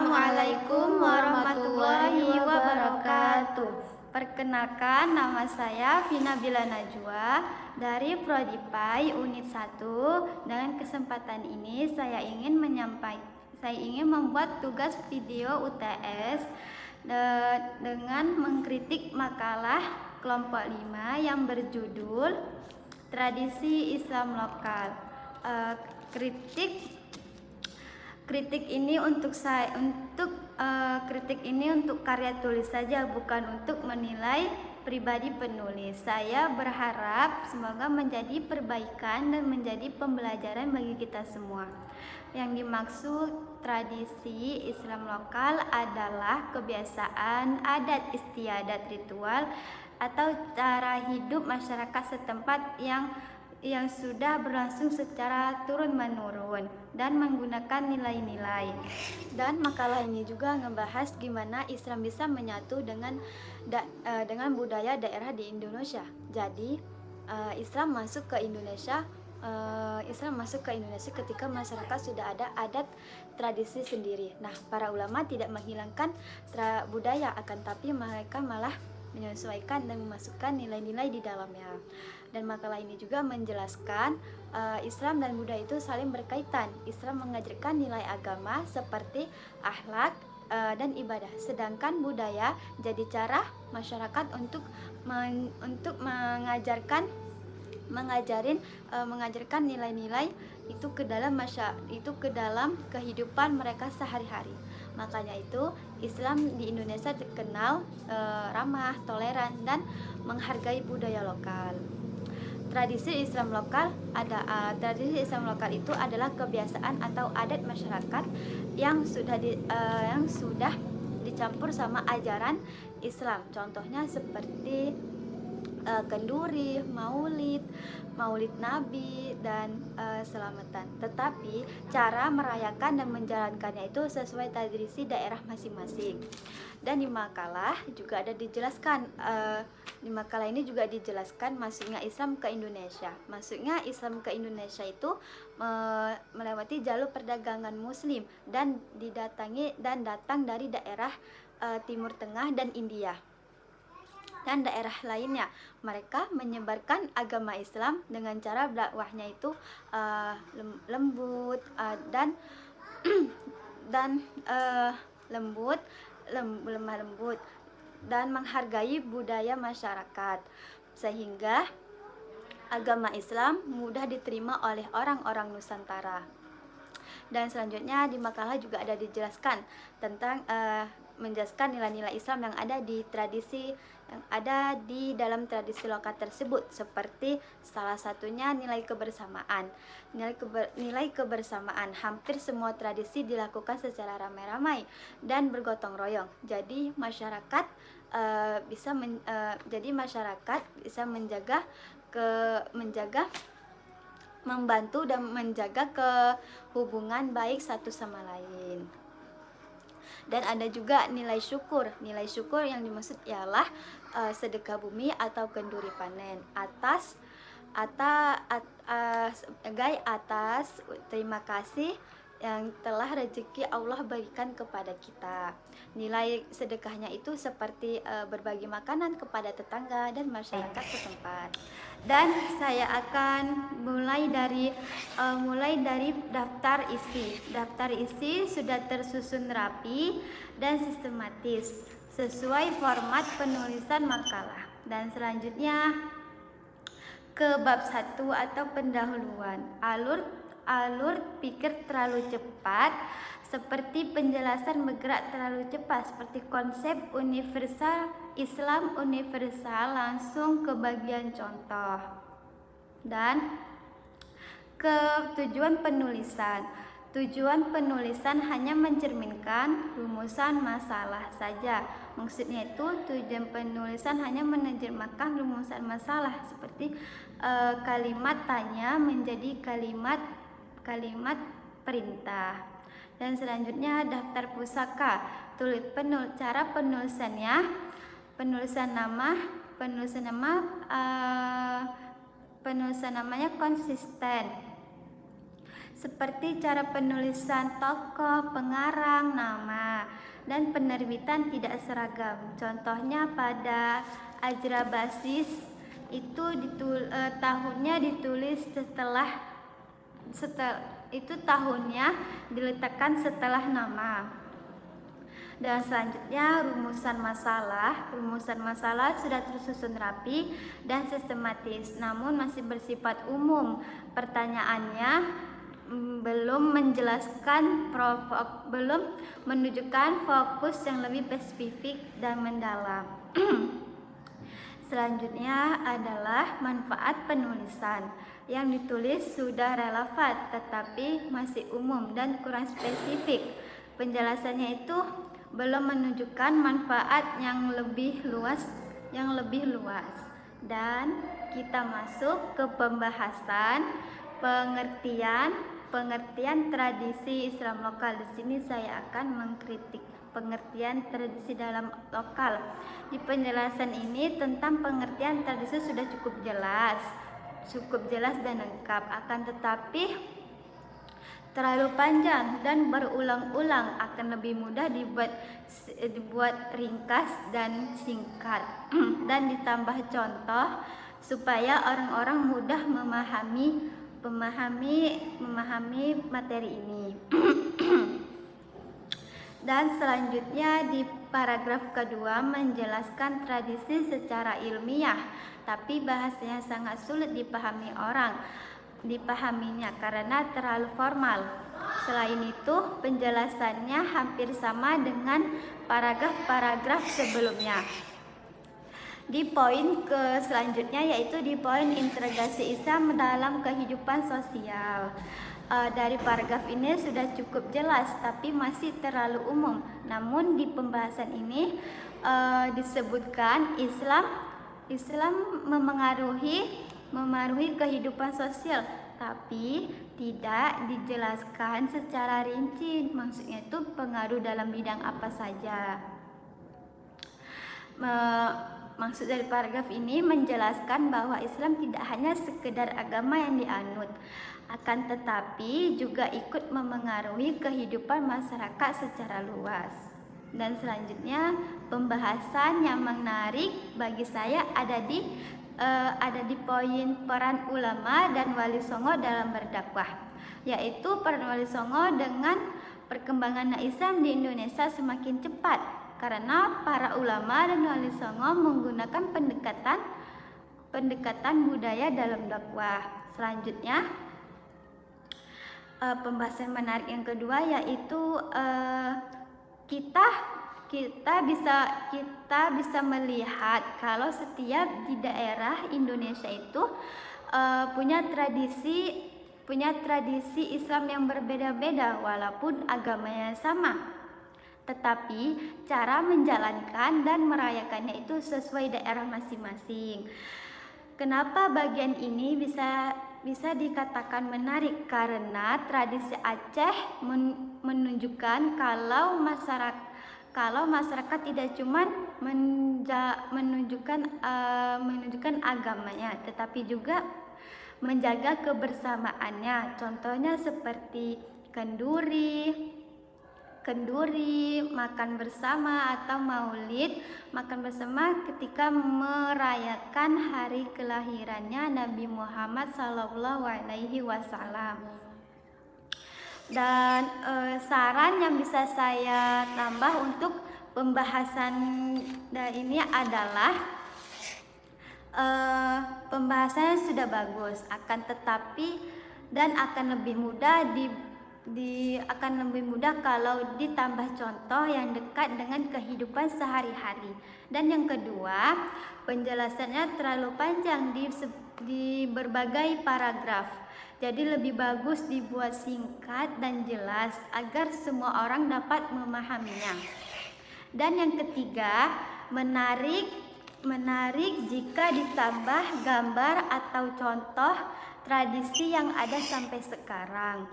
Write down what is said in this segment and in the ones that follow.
Assalamualaikum warahmatullahi wabarakatuh. Perkenalkan, nama saya Vina Bila Najwa dari Prodi PAI Unit 1. Dengan kesempatan ini saya ingin membuat tugas video UTS dengan mengkritik makalah kelompok 5 yang berjudul Tradisi Islam Lokal. Kritik ini untuk karya tulis saja, bukan untuk menilai pribadi penulis. Saya berharap semoga menjadi perbaikan dan menjadi pembelajaran bagi kita semua. Yang dimaksud tradisi Islam lokal adalah kebiasaan, adat istiadat, ritual atau cara hidup masyarakat setempat yang sudah berlangsung secara turun-menurun dan menggunakan nilai-nilai. Dan makalah ini juga ngebahas gimana Islam bisa menyatu dengan budaya daerah di Indonesia. Jadi Islam masuk ke Indonesia ketika masyarakat sudah ada adat tradisi sendiri. Nah, para ulama tidak menghilangkan budaya, akan tapi mereka malah menyesuaikan dan memasukkan nilai-nilai di dalamnya. Dan makalah ini juga menjelaskan Islam dan budaya itu saling berkaitan. Islam mengajarkan nilai agama seperti akhlak dan ibadah, sedangkan budaya jadi cara masyarakat untuk mengajarkan nilai-nilai itu ke dalam kehidupan mereka sehari-hari. Makanya itu Islam di Indonesia dikenal ramah, toleran, dan menghargai budaya lokal. Tradisi Islam lokal itu adalah kebiasaan atau adat masyarakat yang sudah dicampur sama ajaran Islam. Contohnya seperti kenduri, maulid Nabi, dan selamatan. Tetapi cara merayakan dan menjalankannya itu sesuai tradisi daerah masing-masing. Dan di makalah ini juga dijelaskan masuknya Islam ke Indonesia. Masuknya Islam ke Indonesia itu melewati jalur perdagangan Muslim dan datang dari daerah Timur Tengah dan India dan daerah lainnya. Mereka menyebarkan agama Islam dengan cara dakwahnya itu lembut lemah lembut dan menghargai budaya masyarakat, sehingga agama Islam mudah diterima oleh orang-orang Nusantara. Dan selanjutnya di makalah juga ada dijelaskan tentang menjelaskan nilai-nilai Islam yang ada di dalam tradisi lokal tersebut, seperti salah satunya nilai kebersamaan. Nilai kebersamaan, hampir semua tradisi dilakukan secara ramai-ramai dan bergotong royong. Jadi masyarakat bisa membantu dan menjaga kehubungan baik satu sama lain. Dan ada juga nilai syukur. Nilai syukur yang dimaksud ialah sedekah bumi atau kenduri panen atas terima kasih yang telah rezeki Allah berikan kepada kita. Nilai sedekahnya itu seperti berbagi makanan kepada tetangga dan masyarakat setempat. Dan saya akan mulai dari daftar isi. Daftar isi sudah tersusun rapi dan sistematis sesuai format penulisan makalah. Dan selanjutnya ke bab 1 atau pendahuluan. Alur pikir terlalu cepat, seperti penjelasan bergerak terlalu cepat, seperti konsep universal Islam universal, langsung ke bagian contoh. Dan ke tujuan penulisan. Tujuan penulisan hanya mencerminkan rumusan masalah saja. Maksudnya itu tujuan penulisan hanya menerjemahkan rumusan masalah, seperti kalimat tanya menjadi kalimat perintah. Dan selanjutnya daftar pusaka. Cara penulisannya, penulisan namanya konsisten, seperti cara penulisan tokoh, pengarang, nama. dan penerbitan tidak seragam. Contohnya pada Ajrabasis itu tahunnya ditulis tahunnya diletakkan setelah nama. Dan selanjutnya rumusan masalah sudah tersusun rapi dan sistematis, namun masih bersifat umum. Pertanyaannya belum menunjukkan fokus yang lebih spesifik dan mendalam. Selanjutnya adalah manfaat penulisan. Yang ditulis sudah relevan tetapi masih umum dan kurang spesifik. Penjelasannya itu belum menunjukkan manfaat yang lebih luas. Dan kita masuk ke pembahasan pengertian tradisi Islam lokal. Di sini saya akan mengkritik pengertian tradisi dalam lokal. Di penjelasan ini tentang pengertian tradisi sudah cukup jelas dan lengkap. Akan tetapi terlalu panjang dan berulang-ulang, akan lebih mudah dibuat ringkas dan singkat dan ditambah contoh supaya orang-orang mudah memahami materi ini. Dan selanjutnya di paragraf kedua menjelaskan tradisi secara ilmiah, tapi bahasanya sangat sulit dipahaminya karena terlalu formal. Selain itu, penjelasannya hampir sama dengan paragraf-paragraf sebelumnya. Di poin selanjutnya yaitu di poin integrasi Islam dalam kehidupan sosial. Dari paragraf ini sudah cukup jelas tapi masih terlalu umum. Namun di pembahasan ini disebutkan Islam memengaruhi kehidupan sosial, tapi tidak dijelaskan secara rinci. Maksudnya itu pengaruh dalam bidang apa saja. Maksud dari paragraf ini menjelaskan bahwa Islam tidak hanya sekedar agama yang dianut, akan tetapi juga ikut memengaruhi kehidupan masyarakat secara luas. Dan selanjutnya pembahasan yang menarik bagi saya ada di poin peran ulama dan wali songo dalam berdakwah, yaitu peran wali songo dengan perkembangan Islam di Indonesia semakin cepat karena para ulama dan wali songo menggunakan pendekatan budaya dalam dakwah. Selanjutnya pembahasan menarik yang kedua yaitu kita bisa melihat kalau setiap di daerah Indonesia itu punya tradisi Islam yang berbeda-beda walaupun agamanya sama. Tetapi cara menjalankan dan merayakannya itu sesuai daerah masing-masing. Kenapa bagian ini bisa dikatakan menarik? Karena tradisi Aceh menunjukkan kalau masyarakat tidak cuma menunjukkan agamanya, tetapi juga menjaga kebersamaannya. Contohnya seperti kenduri, makan bersama, atau maulid, makan bersama ketika merayakan hari kelahirannya Nabi Muhammad SAW. Dan saran yang bisa saya tambah untuk pembahasan ini adalah pembahasannya sudah bagus, akan tetapi dan akan lebih mudah kalau ditambah contoh yang dekat dengan kehidupan sehari-hari. Dan yang kedua, penjelasannya terlalu panjang di berbagai paragraf. Jadi lebih bagus dibuat singkat dan jelas agar semua orang dapat memahaminya. Dan yang ketiga, menarik jika ditambah gambar atau contoh tradisi yang ada sampai sekarang.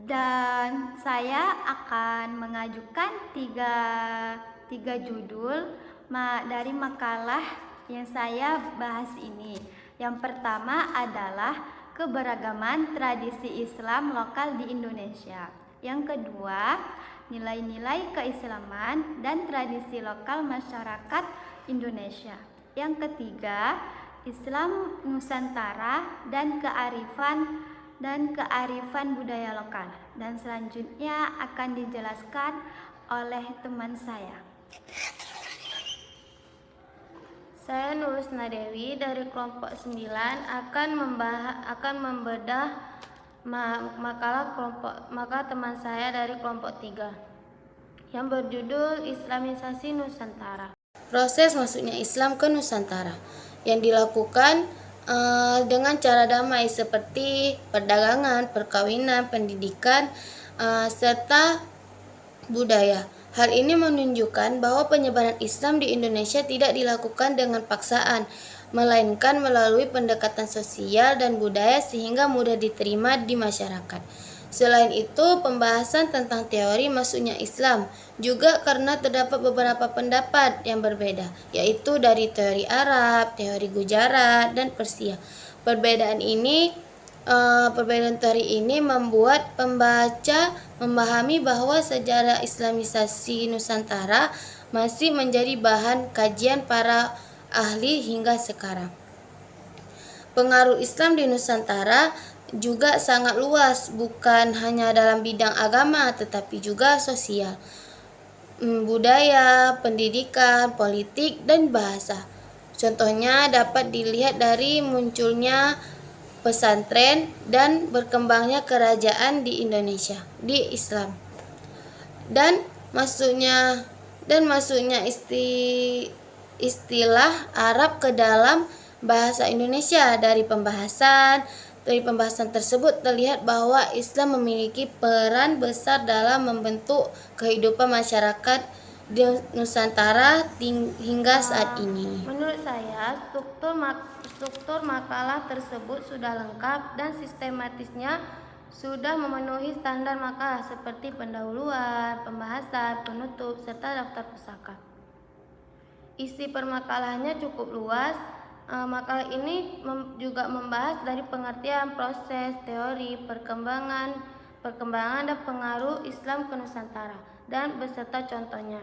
Dan saya akan mengajukan tiga judul dari makalah yang saya bahas ini. Yang pertama adalah keberagaman tradisi Islam lokal di Indonesia. Yang kedua, nilai-nilai keislaman dan tradisi lokal masyarakat Indonesia. Yang ketiga, Islam Nusantara dan kearifan budaya lokal. Dan selanjutnya akan dijelaskan oleh teman saya. Saya Nurus Nadewi dari kelompok 9 akan membedah makalah teman saya dari kelompok 3 yang berjudul Islamisasi Nusantara. Proses masuknya Islam ke Nusantara yang dilakukan dengan cara damai seperti perdagangan, perkawinan, pendidikan, serta budaya. Hal ini menunjukkan bahwa penyebaran Islam di Indonesia tidak dilakukan dengan paksaan, melainkan melalui pendekatan sosial dan budaya sehingga mudah diterima di masyarakat. Selain itu, pembahasan tentang teori masuknya Islam juga karena terdapat beberapa pendapat yang berbeda, yaitu dari teori Arab, teori Gujarat, dan Persia. Perbedaan teori ini membuat pembaca memahami bahwa sejarah Islamisasi Nusantara masih menjadi bahan kajian para ahli hingga sekarang. Pengaruh Islam di Nusantara juga sangat luas, bukan hanya dalam bidang agama tetapi juga sosial, budaya, pendidikan, politik, dan bahasa. Contohnya dapat dilihat dari munculnya pesantren dan berkembangnya kerajaan di Indonesia di Islam, dan masuknya istilah Arab ke dalam bahasa Indonesia. Dari pembahasan tersebut terlihat bahwa Islam memiliki peran besar dalam membentuk kehidupan masyarakat di Nusantara hingga saat ini. Menurut saya, struktur makalah tersebut sudah lengkap dan sistematisnya sudah memenuhi standar makalah seperti pendahuluan, pembahasan, penutup, serta daftar pusaka. Isi permakalahannya cukup luas. Makalah ini juga membahas dari pengertian, proses, teori, perkembangan dan pengaruh Islam ke Nusantara dan beserta contohnya.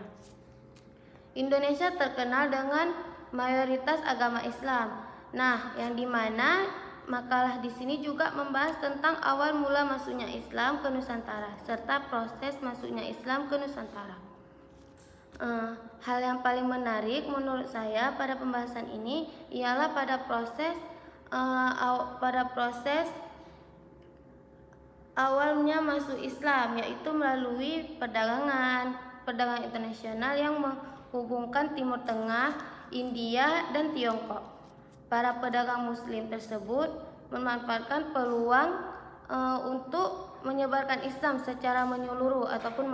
Indonesia terkenal dengan mayoritas agama Islam. Nah, yang dimana makalah di sini juga membahas tentang awal mula masuknya Islam ke Nusantara serta proses masuknya Islam ke Nusantara. Hal yang paling menarik menurut saya pada pembahasan ini ialah pada proses awalnya masuk Islam, yaitu melalui perdagangan internasional yang menghubungkan Timur Tengah, India, dan Tiongkok. Para pedagang Muslim tersebut memanfaatkan peluang untuk menyebarkan Islam secara menyeluruh ataupun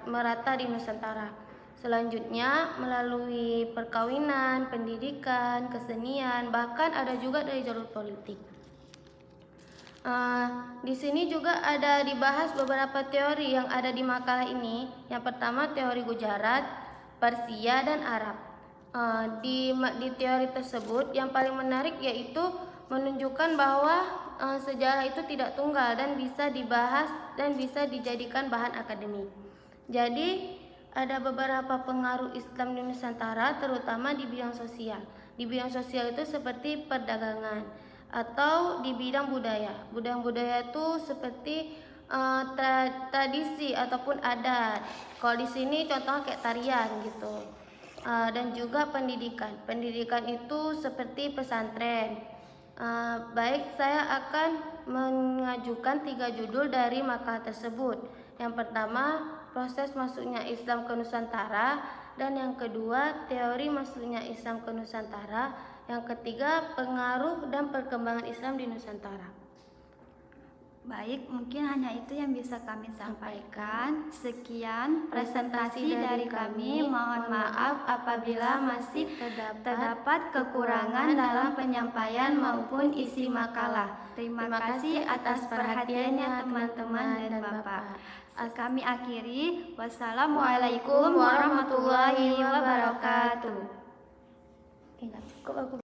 merata di Nusantara. Selanjutnya melalui perkawinan, pendidikan, kesenian, bahkan ada juga dari jalur politik. Di sini juga ada dibahas beberapa teori yang ada di makalah ini. Yang pertama teori Gujarat, Persia, dan Arab. Di teori tersebut yang paling menarik yaitu menunjukkan bahwa sejarah itu tidak tunggal dan bisa dibahas dan bisa dijadikan bahan akademik. Jadi ada beberapa pengaruh Islam di Nusantara terutama di bidang sosial. Di bidang sosial itu seperti perdagangan atau di bidang budaya. Budaya itu seperti tradisi ataupun adat. Kalau di sini contohnya kayak tarian gitu. Dan juga pendidikan. Pendidikan itu seperti pesantren. Baik, saya akan mengajukan 3 judul dari makalah tersebut. Yang pertama, proses masuknya Islam ke Nusantara, dan yang kedua, teori masuknya Islam ke Nusantara, yang ketiga, pengaruh dan perkembangan Islam di Nusantara. Baik, mungkin hanya itu yang bisa kami sampaikan. Sekian presentasi dari kami. Mohon maaf apabila masih terdapat kekurangan dalam penyampaian maupun isi makalah. Terima kasih atas perhatiannya teman-teman dan Bapak. Kami akhiri. Wassalamualaikum warahmatullahi wabarakatuh. Cukup aku